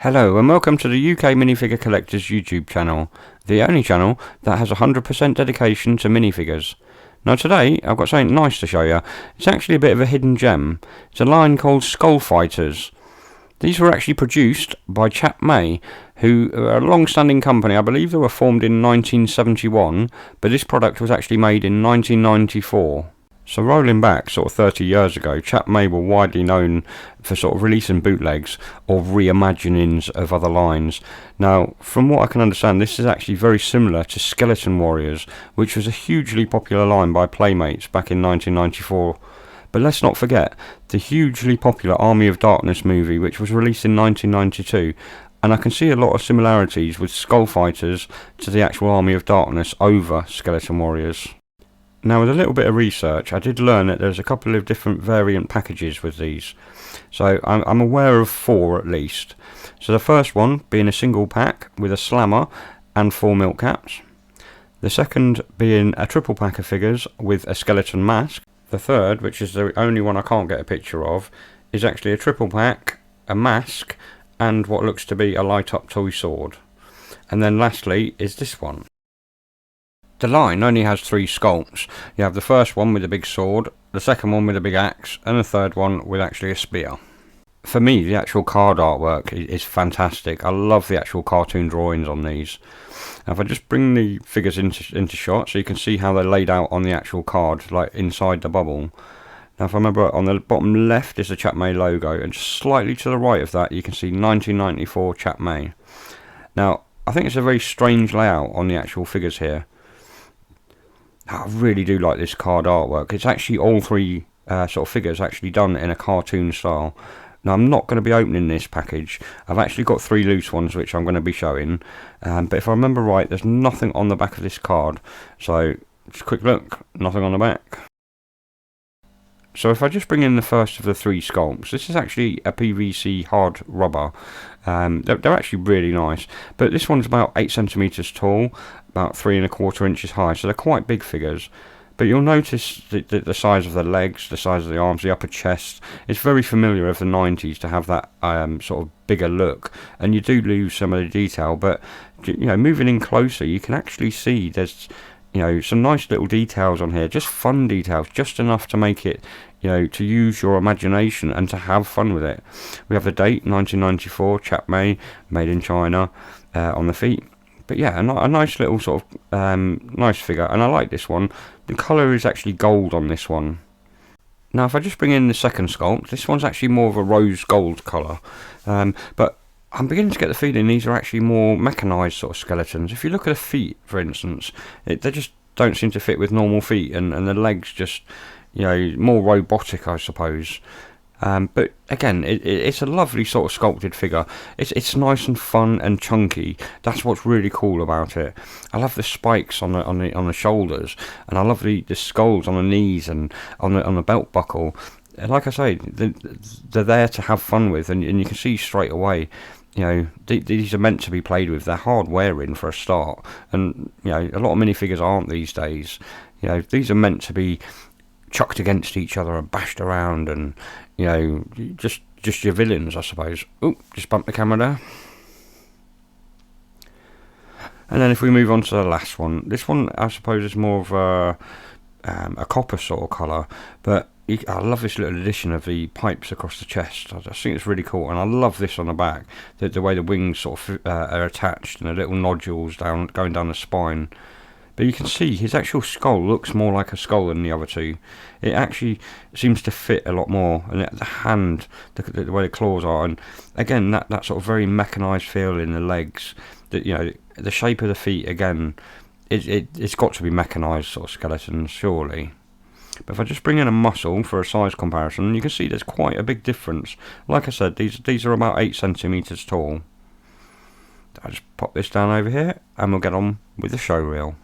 Hello and welcome to the UK Minifigure Collectors YouTube channel, the only channel that has 100% dedication to minifigures. Now today I've got something nice to show you. It's actually a bit of a hidden gem. It's a line called Skull Fighters. These were actually produced by Chap Mei, who are a long-standing company. I believe they were formed in 1971, but this product was actually made in 1994. So rolling back sort of 30 years ago, Chap Mei were widely known for sort of releasing bootlegs or reimaginings of other lines. Now, from what I can understand, this is actually very similar to Skeleton Warriors, which was a hugely popular line by Playmates back in 1994. But let's not forget the hugely popular Army of Darkness movie, which was released in 1992. And I can see a lot of similarities with Skull Fighters to the actual Army of Darkness over Skeleton Warriors. Now, with a little bit of research, I did learn that there's a couple of different variant packages with these. So I'm aware of 4 at least. So the first one being a single pack with a slammer and 4 milk caps. The second being a triple pack of figures with a skeleton mask. The third, which is the only one I can't get a picture of, is actually a triple pack, a mask, and what looks to be a light up toy sword. And then lastly is this one. The line only has 3 sculpts. You have the first one with a big sword, the second one with a big axe, and the third one with actually a spear. For me, the actual card artwork is fantastic. I love the actual cartoon drawings on these. Now, if I just bring the figures into shot so you can see how they're laid out on the actual card, like inside the bubble. Now, if I remember, on the bottom left is the Chap Mei logo, and just slightly to the right of that you can see 1994 Chap Mei. Now, I think it's a very strange layout on the actual figures here. I really do like this card artwork. It's actually all 3 sort of figures actually done in a cartoon style. Now, I'm not going to be opening this package. I've actually got 3 loose ones which I'm going to be showing. But if I remember right, there's nothing on the back of this card. So, just a quick look. Nothing on the back. So if I just bring in the first of the 3 sculpts, this is actually a PVC hard rubber. They're actually really nice, but this one's about 8 centimeters tall, about 3¼ inches high, so they're quite big figures. But you'll notice the size of the legs, the size of the arms, the upper chest. It's very familiar of the 90s to have that sort of bigger look, and you do lose some of the detail. But you know, moving in closer, you can actually see there's some nice little details on here, just fun details, just enough to make it, to use your imagination and to have fun with it. We have the date, 1994, Chap Mei, made in China, on the feet. But yeah, a nice little sort of nice figure, and I like this one. The colour is actually gold on this one. Now, if I just bring in the second sculpt, this one's actually more of a rose gold colour, but I'm beginning to get the feeling these are actually more mechanised sort of skeletons. If you look at the feet, for instance, they just don't seem to fit with normal feet, and the legs just, more robotic, I suppose. But again, it's a lovely sort of sculpted figure. It's nice and fun and chunky. That's what's really cool about it. I love the spikes on the shoulders, and I love the skulls on the knees and on the belt buckle. Like I say, they're there to have fun with, and you can see straight away. These are meant to be played with. They're hard wearing for a start, and a lot of minifigures aren't these days. These are meant to be chucked against each other and bashed around, and just your villains, I suppose. Oop, just bumped the camera there. And then if we move on to the last one, this one I suppose is more of a copper sort of colour, but I love this little addition of the pipes across the chest. I just think it's really cool, and I love this on the back, the way the wings sort of are attached and the little nodules going down the spine. But you can see his actual skull looks more like a skull than the other 2. It actually seems to fit a lot more, and the hand, the way the claws are, and again that sort of very mechanised feel in the legs. The shape of the feet again. It's got to be mechanised sort of skeletons, surely. But if I just bring in a muscle for a size comparison, you can see there's quite a big difference. Like I said, these are about 8 centimeters tall. I'll just pop this down over here, and we'll get on with the show reel.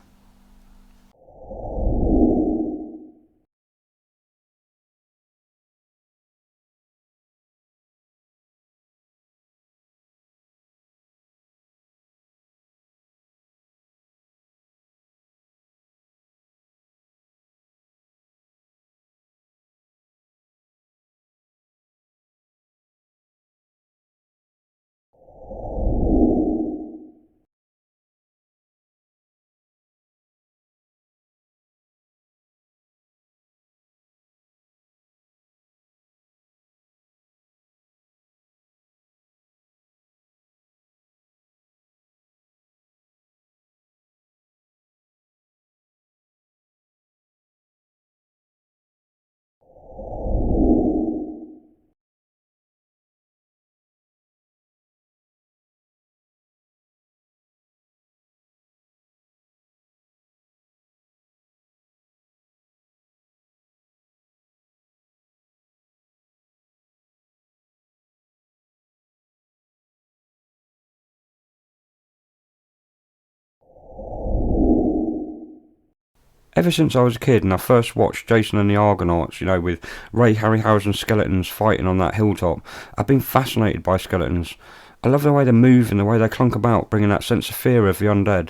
Ever since I was a kid and I first watched Jason and the Argonauts, you know, with Ray Harryhausen's skeletons fighting on that hilltop, I've been fascinated by skeletons. I love the way they move and the way they clunk about, bringing that sense of fear of the undead.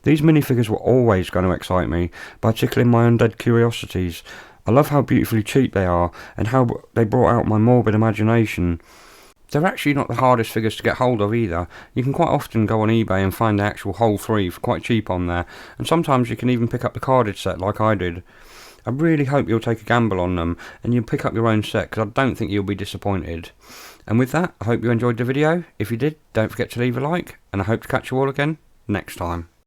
These minifigures were always going to excite me by tickling my undead curiosities. I love how beautifully cheap they are and how they brought out my morbid imagination. They're actually not the hardest figures to get hold of either. You can quite often go on eBay and find the actual whole 3 for quite cheap on there, and sometimes you can even pick up the carded set like I did. I really hope you'll take a gamble on them and you'll pick up your own set, because I don't think you'll be disappointed. And with that, I hope you enjoyed the video. If you did, don't forget to leave a like, and I hope to catch you all again next time.